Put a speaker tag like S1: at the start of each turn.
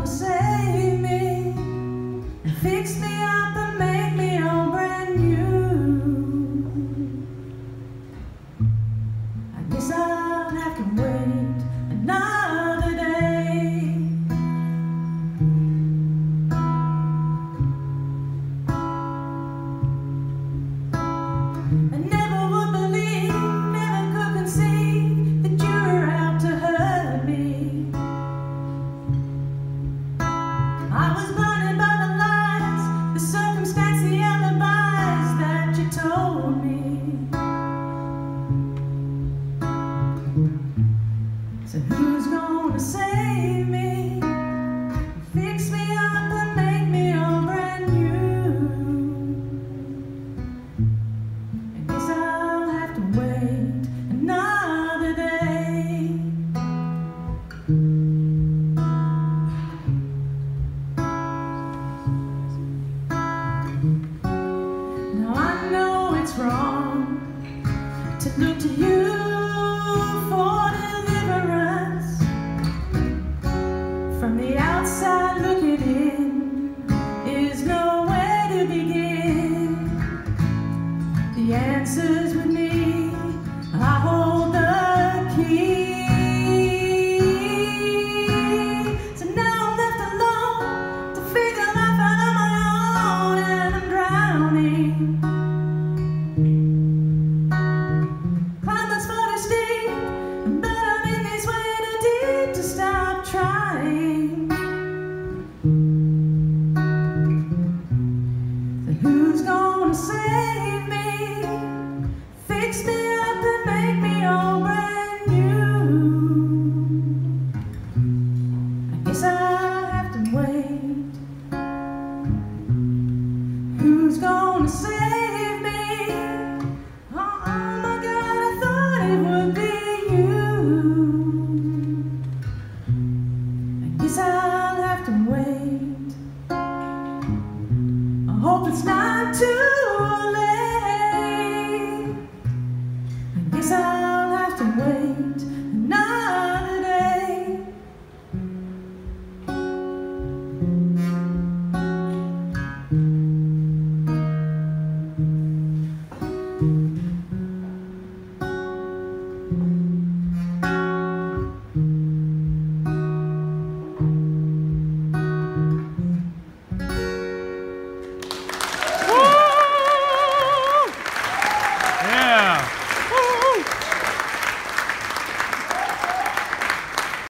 S1: save me and fix me up and make me all brand new. I guess I'll have to wait another day. I never would believe, never could conceive that you were out to hurt me. I was blinded by the lies, the circumstance, the alibis that you told me. So who's gonna save me?